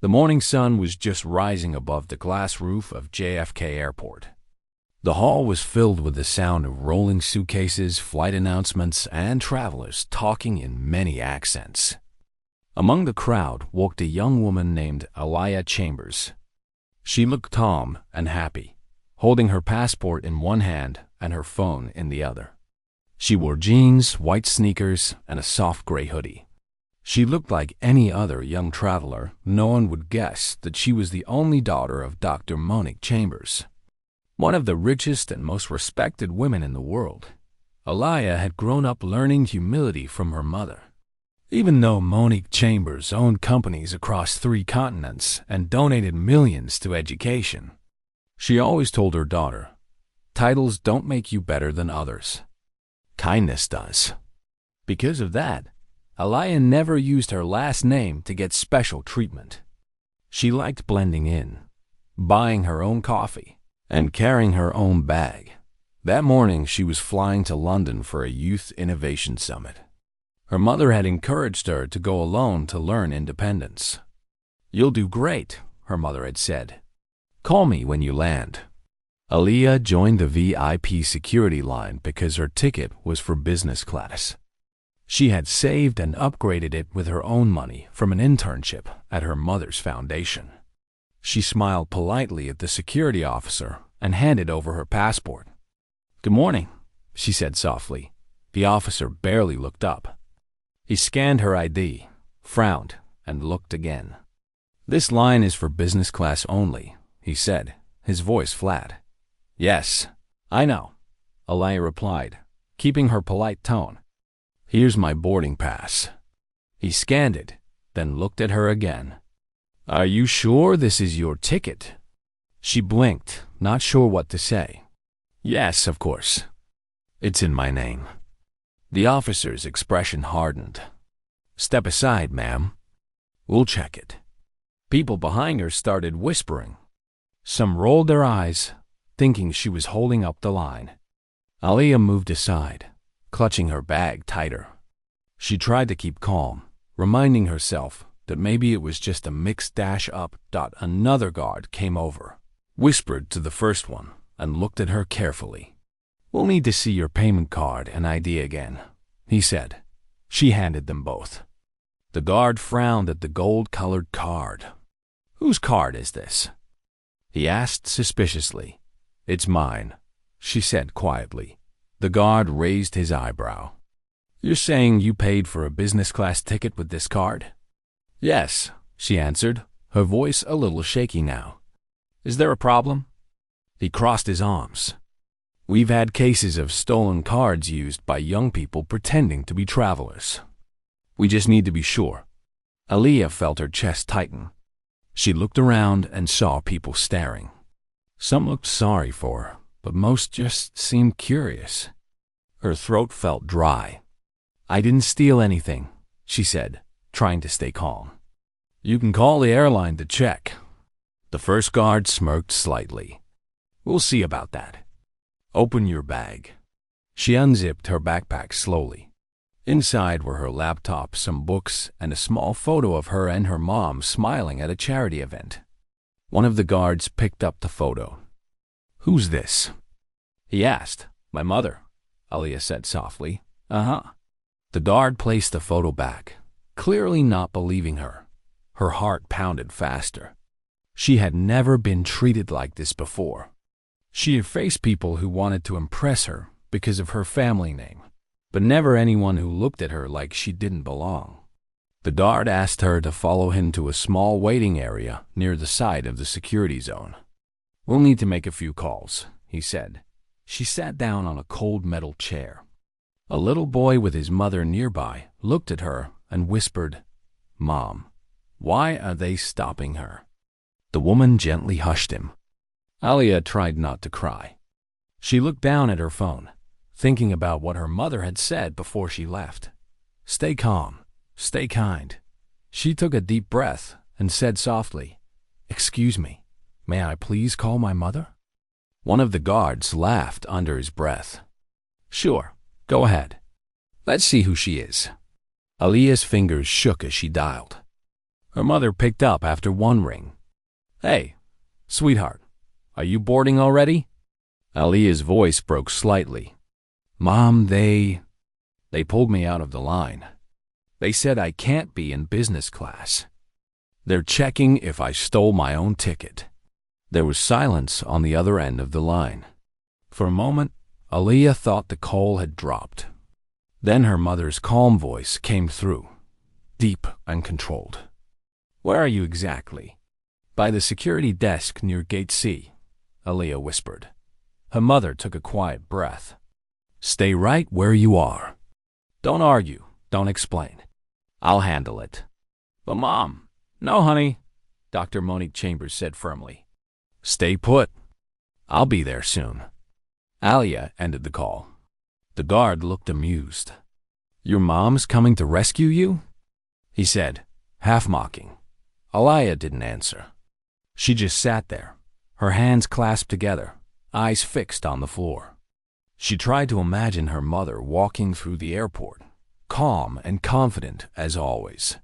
The morning sun was just rising above the glass roof of JFK Airport. The hall was filled with the sound of rolling suitcases, flight announcements, and travelers talking in many accents. Among the crowd walked a young woman named Aliyah Chambers. She looked calm and happy, holding her passport in one hand and her phone in the other. She wore jeans, white sneakers, and a soft gray hoodie. She looked like any other young traveler. No one would guess that she was the only daughter of Dr. Monique Chambers, one of the richest and most respected women in the world. Aliyah had grown up learning humility from her mother. Even though Monique Chambers owned companies across 3 continents and donated millions to education, she always told her daughter, "Titles don't make you better than others. Kindness does." Because of that, Aliyah never used her last name to get special treatment. She liked blending in, buying her own coffee, and carrying her own bag. That morning, she was flying to London for a Youth Innovation Summit. Her mother had encouraged her to go alone to learn independence. "You'll do great," her mother had said. "Call me when you land." Aliyah joined the VIP security line because her ticket was for business class. She had saved and upgraded it with her own money from an internship at her mother's foundation. She smiled politely at the security officer and handed over her passport. "Good morning," she said softly. The officer barely looked up. He scanned her ID, frowned, and looked again. "This line is for business class only," he said, his voice flat. "Yes, I know," Aliyah replied, keeping her polite tone. "Here's my boarding pass." He scanned it, then looked at her again. "Are you sure this is your ticket?" She blinked, not sure what to say. "Yes, of course. It's in my name." The officer's expression hardened. "Step aside, ma'am. We'll check it." People behind her started whispering. Some rolled their eyes, thinking she was holding up the line. Aliyah moved aside, clutching her bag tighter. She tried to keep calm, reminding herself that maybe it was just a mixed dash up. Another guard came over, whispered to the first one, and looked at her carefully. "We'll need to see your payment card and ID again," he said. She handed them both. The guard frowned at the gold-colored card. "Whose card is this?" he asked suspiciously. "It's mine," she said quietly. The guard raised his eyebrow. "You're saying you paid for a business class ticket with this card?" "Yes," she answered, her voice a little shaky now. "Is there a problem?" He crossed his arms. "We've had cases of stolen cards used by young people pretending to be travelers. We just need to be sure." Aliyah felt her chest tighten. She looked around and saw people staring. Some looked sorry for her, but most just seemed curious. Her throat felt dry. "I didn't steal anything," she said, trying to stay calm. "You can call the airline to check." The first guard smirked slightly. "We'll see about that. Open your bag." She unzipped her backpack slowly. Inside were her laptop, some books, and a small photo of her and her mom smiling at a charity event. One of the guards picked up the photo. "Who's this?" he asked. "My mother," Aliyah said softly. "Uh-huh." The guard placed the photo back, clearly not believing her. Her heart pounded faster. She had never been treated like this before. She had faced people who wanted to impress her because of her family name, but never anyone who looked at her like she didn't belong. The guard asked her to follow him to a small waiting area near the side of the security zone. "We'll need to make a few calls," he said. She sat down on a cold metal chair. A little boy with his mother nearby looked at her and whispered, "Mom, why are they stopping her?" The woman gently hushed him. Aliyah tried not to cry. She looked down at her phone, thinking about what her mother had said before she left. "Stay calm, stay kind." She took a deep breath and said softly, "Excuse me, may I please call my mother?" One of the guards laughed under his breath. "Sure, go ahead. Let's see who she is." Aliyah's fingers shook as she dialed. Her mother picked up after one ring. "Hey, sweetheart, are you boarding already?" Aaliyah's voice broke slightly. "Mom, they pulled me out of the line. They said I can't be in business class. They're checking if I stole my own ticket." There was silence on the other end of the line. For a moment, Aaliyah thought the call had dropped. Then her mother's calm voice came through, deep and controlled. "Where are you exactly?" "By the security desk near Gate C," Aaliyah whispered. Her mother took a quiet breath. "Stay right where you are. Don't argue, don't explain. I'll handle it." "But Mom—" "No, honey," Dr. Monique Chambers said firmly. "Stay put. I'll be there soon." Aaliyah ended the call. The guard looked amused. "Your mom's coming to rescue you?" he said, half mocking. Aaliyah didn't answer. She just sat there, her hands clasped together, eyes fixed on the floor. She tried to imagine her mother walking through the airport, calm and confident as always.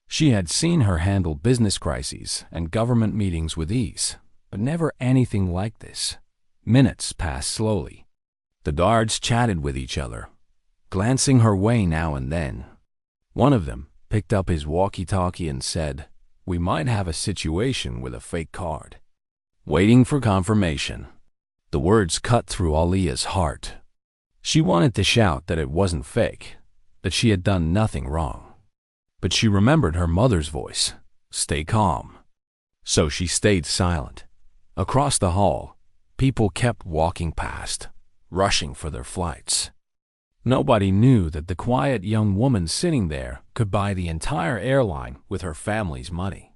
She had seen her handle business crises and government meetings with ease, but never anything like this. Minutes passed slowly. The guards chatted with each other, glancing her way now and then. One of them picked up his walkie-talkie and said, "We might have a situation with a fake card." "Waiting for confirmation." The words cut through Aaliyah's heart. She wanted to shout that it wasn't fake, that she had done nothing wrong. But she remembered her mother's voice, "Stay calm." So she stayed silent. Across the hall, people kept walking past, rushing for their flights. Nobody knew that the quiet young woman sitting there could buy the entire airline with her family's money.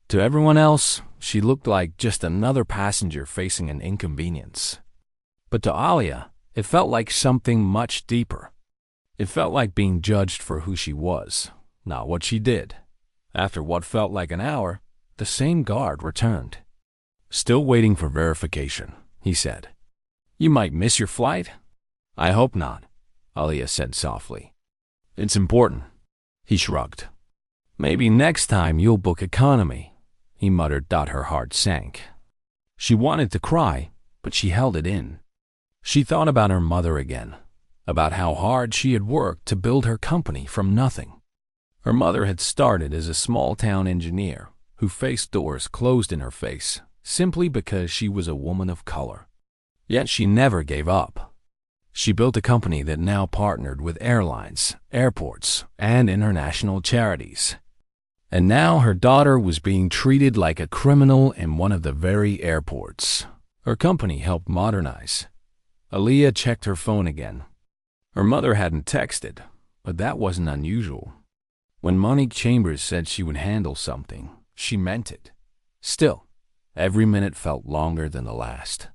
To everyone else, she looked like just another passenger facing an inconvenience. But to Aaliyah, it felt like something much deeper. It felt like being judged for who she was, not what she did. After what felt like an hour, the same guard returned. "Still waiting for verification," he said. "You might miss your flight?" "I hope not," Aaliyah said softly. "It's important." He shrugged. "Maybe next time you'll book economy," he muttered. Her heart sank. She wanted to cry, but she held it in. She thought about her mother again, about how hard she had worked to build her company from nothing. Her mother had started as a small-town engineer who faced doors closed in her face simply because she was a woman of color. Yet she never gave up. She built a company that now partnered with airlines, airports, and international charities. And now her daughter was being treated like a criminal in one of the very airports. Her company helped modernize. Aaliyah checked her phone again. Her mother hadn't texted, but that wasn't unusual. When Monique Chambers said she would handle something, she meant it. Still, every minute felt longer than the last.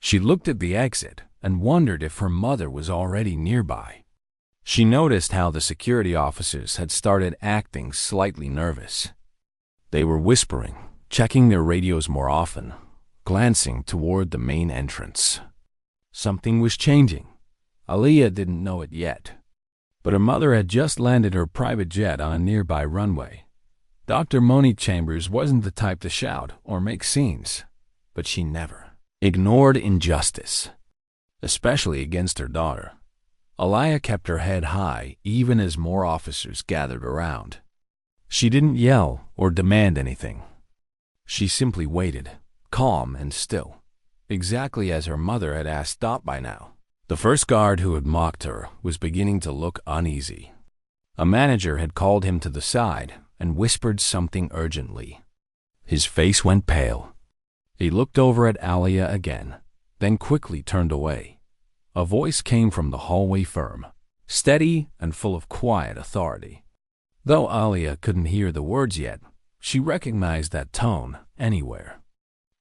She looked at the exit and wondered if her mother was already nearby. She noticed how the security officers had started acting slightly nervous. They were whispering, checking their radios more often, glancing toward the main entrance. Something was changing. Aaliyah didn't know it yet. But her mother had just landed her private jet on a nearby runway. Dr. Monique Chambers wasn't the type to shout or make scenes, but she never ignored injustice, especially against her daughter. Aaliyah kept her head high even as more officers gathered around. She didn't yell or demand anything. She simply waited, calm and still, exactly as her mother had asked stop by now. The first guard who had mocked her was beginning to look uneasy. A manager had called him to the side and whispered something urgently. His face went pale. He looked over at Aaliyah again, then quickly turned away. A voice came from the hallway firm, steady and full of quiet authority. Though Aaliyah couldn't hear the words yet, she recognized that tone anywhere.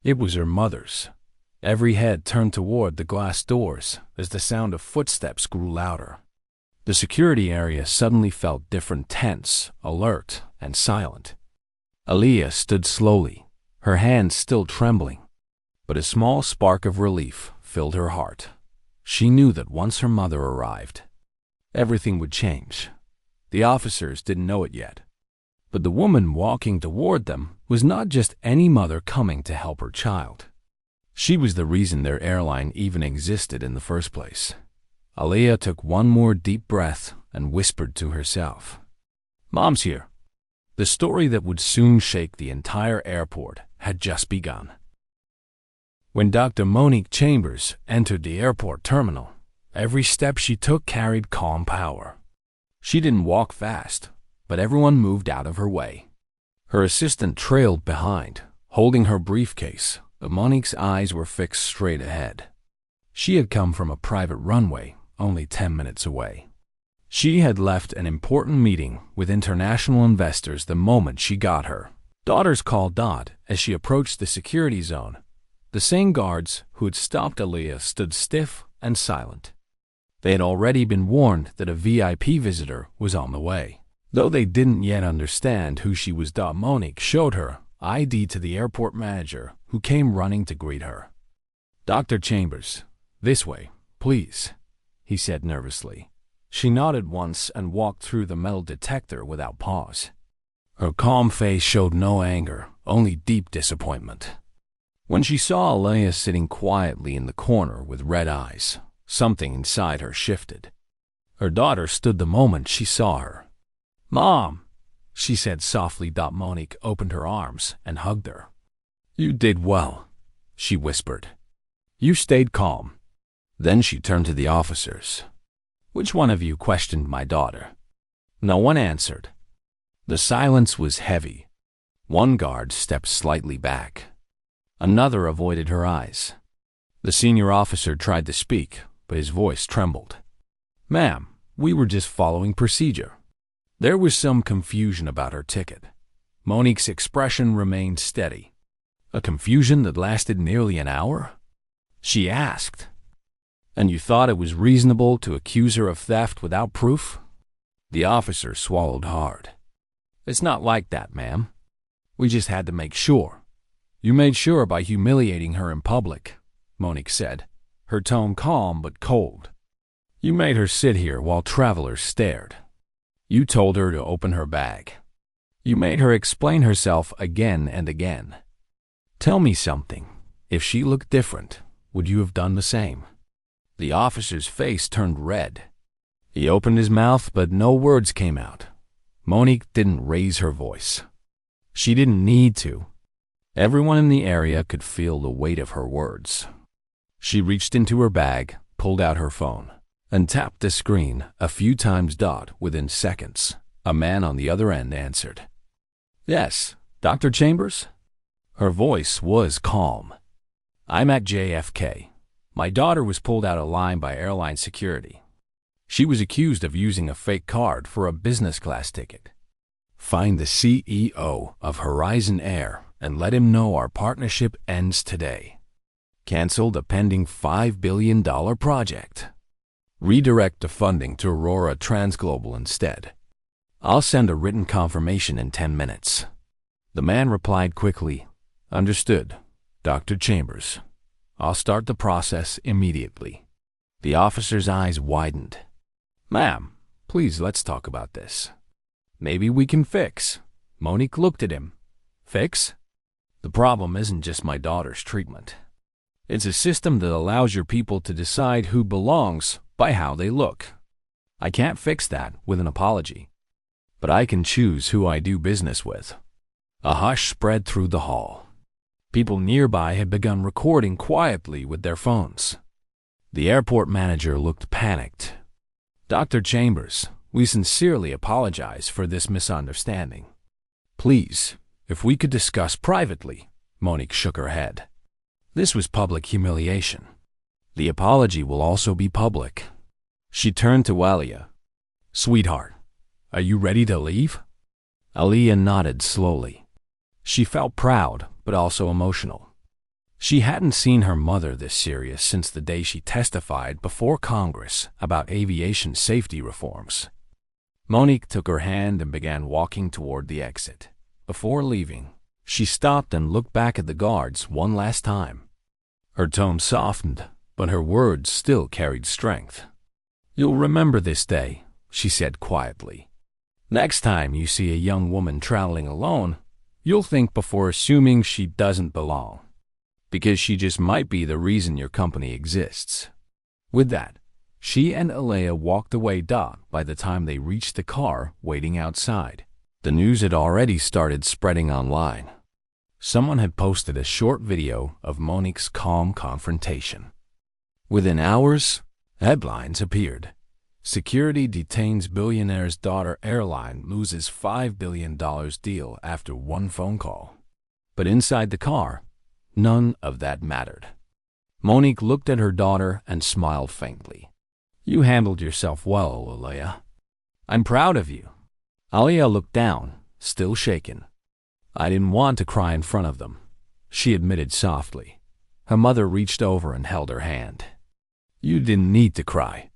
It was her mother's. Every head turned toward the glass doors as the sound of footsteps grew louder. The security area suddenly felt different, tense, alert, and silent. Aaliyah stood slowly, her hands still trembling, but a small spark of relief filled her heart. She knew that once her mother arrived, everything would change. The officers didn't know it yet, But the woman walking toward them was not just any mother coming to help her child. She was the reason their airline even existed in the first place. Aliyah took one more deep breath and whispered to herself, "Mom's here." The story that would soon shake the entire airport had just begun. When Dr. Monique Chambers entered the airport terminal, every step she took carried calm power. She didn't walk fast, but everyone moved out of her way. Her assistant trailed behind, holding her briefcase, but Monique's eyes were fixed straight ahead. She had come from a private runway only 10 minutes away. She had left an important meeting with international investors the moment she got her daughter's call dot as she approached the security zone. The same guards who had stopped Aliyah stood stiff and silent. They had already been warned that a VIP visitor was on the way. Though they didn't yet understand who she was, Monique showed her ID to the airport manager, who came running to greet her. "Dr. Chambers, this way, please," he said nervously. She nodded once and walked through the metal detector without pause. Her calm face showed no anger, only deep disappointment. When she saw Aliyah sitting quietly in the corner with red eyes, something inside her shifted. Her daughter stood the moment she saw her. "Mom," she said softly. Monique opened her arms and hugged her. "You did well," she whispered. "You stayed calm." Then she turned to the officers. "Which one of you questioned my daughter?" No one answered. The silence was heavy. One guard stepped slightly back. Another avoided her eyes. The senior officer tried to speak, but his voice trembled. "Ma'am, we were just following procedure." There was some confusion about her ticket. Monique's expression remained steady. A confusion that lasted nearly an hour? She asked. "And you thought it was reasonable to accuse her of theft without proof?" The officer swallowed hard. "It's not like that, ma'am. We just had to make sure." "You made sure by humiliating her in public," Monique said, her tone calm but cold. "You made her sit here while travelers stared. You told her to open her bag. You made her explain herself again and again. Tell me something. If she looked different, would you have done the same?" The officer's face turned red. He opened his mouth, but no words came out. Monique didn't raise her voice. She didn't need to. Everyone in the area could feel the weight of her words. She reached into her bag, pulled out her phone, and tapped the screen a few times. Within seconds, a man on the other end answered. "Yes, Dr. Chambers?" Her voice was calm. "I'm at JFK. My daughter was pulled out of line by airline security. She was accused of using a fake card for a business class ticket. Find the CEO of Horizon Air and let him know our partnership ends today. Cancel the pending $5 billion project. Redirect the funding to Aurora Transglobal instead. I'll send a written confirmation in 10 minutes. The man replied quickly, "Understood, Dr. Chambers. I'll start the process immediately." The officer's eyes widened. "Ma'am, please let's talk about this. Maybe we can fix." Monique looked at him. "Fix? The problem isn't just my daughter's treatment. It's a system that allows your people to decide who belongs by how they look. I can't fix that with an apology, but I can choose who I do business with." A hush spread through the hall. People nearby had begun recording quietly with their phones. The airport manager looked panicked. "Dr. Chambers, we sincerely apologize for this misunderstanding. Please, if we could discuss privately." Monique shook her head. "This was public humiliation. The apology will also be public." She turned to Aliyah. "Sweetheart, are you ready to leave?" Aliyah nodded slowly. She felt proud, but also emotional. She hadn't seen her mother this serious since the day she testified before Congress about aviation safety reforms. Monique took her hand and began walking toward the exit. Before leaving, she stopped and looked back at the guards one last time. Her tone softened, but her words still carried strength. "You'll remember this day," she said quietly. Next time you see a young woman traveling alone, you'll think before assuming she doesn't belong, because she just might be the reason your company exists. With that, she and Alea walked away. By the time they reached the car waiting outside, the news had already started spreading online. Someone had posted a short video of Monique's calm confrontation. Within hours, headlines appeared. Security detains billionaire's daughter. Airline loses $5 billion deal after one phone call. But inside the car, none of that mattered. Monique looked at her daughter and smiled faintly. You handled yourself well, Alea. I'm proud of you. Alea looked down, still shaken. I didn't want to cry in front of them, she admitted softly. Her mother reached over and held her hand. You didn't need to cry.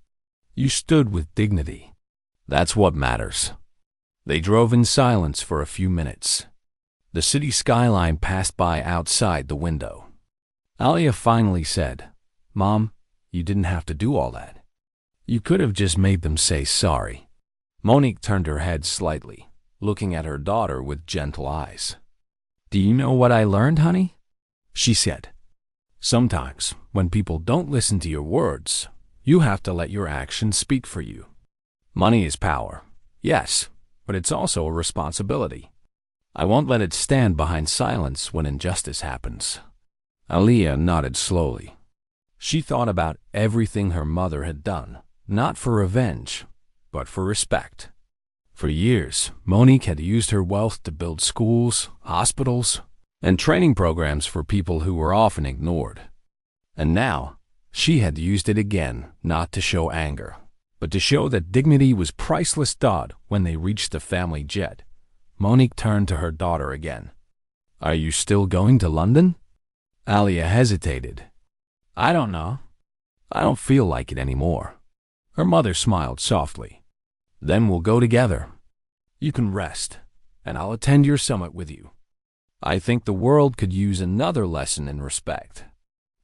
You stood with dignity. That's what matters. They drove in silence for a few minutes. The city skyline passed by outside the window. Alea finally said, Mom, you didn't have to do all that. You could have just made them say sorry. Monique turned her head slightly, looking at her daughter with gentle eyes. Do you know what I learned, honey? She said. Sometimes, when people don't listen to your words, you have to let your actions speak for you. Money is power, yes, but it's also a responsibility. I won't let it stand behind silence when injustice happens. Alea nodded slowly. She thought about everything her mother had done, not for revenge, but for respect. For years, Monique had used her wealth to build schools, hospitals, and training programs for people who were often ignored. And now, she had used it again, not to show anger, but to show that dignity was priceless. When they reached the family jet, Monique turned to her daughter again. Are you still going to London? Alea hesitated. I don't know. I don't feel like it anymore. Her mother smiled softly. Then we'll go together. You can rest, and I'll attend your summit with you. I think the world could use another lesson in respect.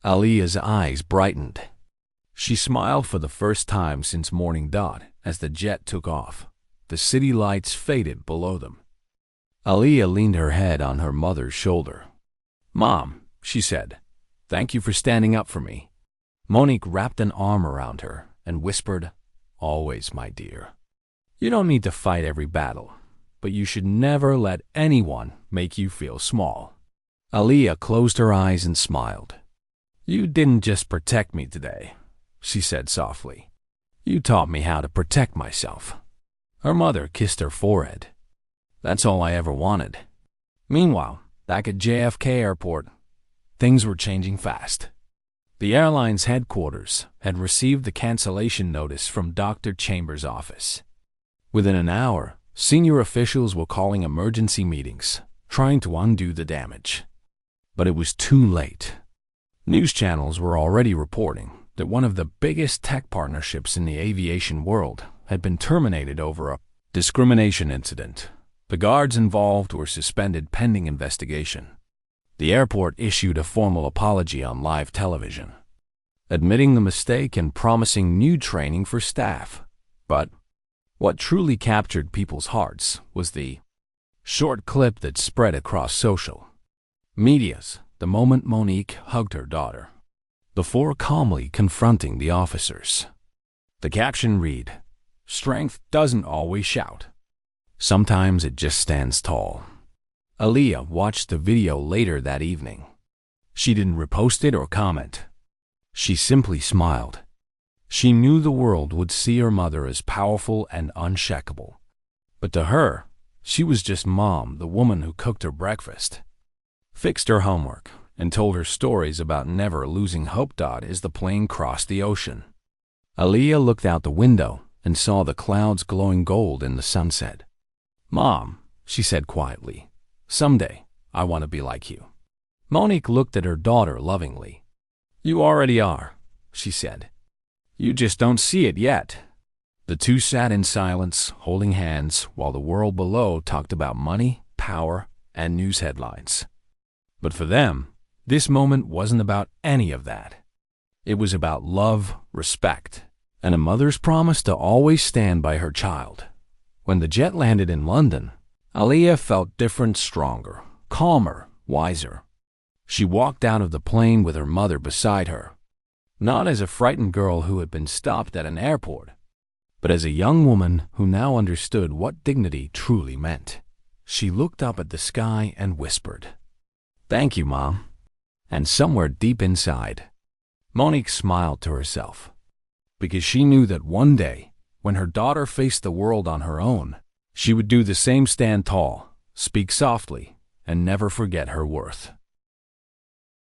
Alea's eyes brightened. She smiled for the first time since morning. As the jet took off, the city lights faded below them. Alea leaned her head on her mother's shoulder. Mom, she said, thank you for standing up for me. Monique wrapped an arm around her and whispered, Always, my dear. You don't need to fight every battle, but you should never let anyone make you feel small. Alea closed her eyes and smiled. You didn't just protect me today, she said softly. You taught me how to protect myself. Her mother kissed her forehead. That's all I ever wanted. Meanwhile, back at JFK Airport, things were changing fast. The airline's headquarters had received the cancellation notice from Dr. Chambers' office. Within an hour, senior officials were calling emergency meetings, trying to undo the damage. But it was too late. News channels were already reporting that one of the biggest tech partnerships in the aviation world had been terminated over a discrimination incident. The guards involved were suspended pending investigation. The airport issued a formal apology on live television, admitting the mistake and promising new training for staff. But what truly captured people's hearts was the short clip that spread across social medias the moment Monique hugged her daughter, before calmly confronting the officers. The caption read, Strength doesn't always shout. Sometimes it just stands tall. Alea watched the video later that evening. She didn't repost it or comment. She simply smiled. She knew the world would see her mother as powerful and unshakable. But to her, she was just Mom, the woman who cooked her breakfast, fixed her homework, and told her stories about never losing hope. As the plane crossed the ocean, Alea looked out the window and saw the clouds glowing gold in the sunset. Mom, she said quietly, someday I want to be like you. Monique looked at her daughter lovingly. You already are, she said. You just don't see it yet. The two sat in silence, holding hands, while the world below talked about money, power, and news headlines. But for them, this moment wasn't about any of that. It was about love, respect, and a mother's promise to always stand by her child, When the jet landed in London, Aliyah felt different, stronger, calmer, wiser. She walked out of the plane with her mother beside her, not as a frightened girl who had been stopped at an airport, but as a young woman who now understood what dignity truly meant. She looked up at the sky and whispered, "Thank you, Mom." And somewhere deep inside, Monique smiled to herself, because she knew that one day, when her daughter faced the world on her own, she would do the same: stand tall, speak softly, and never forget her worth.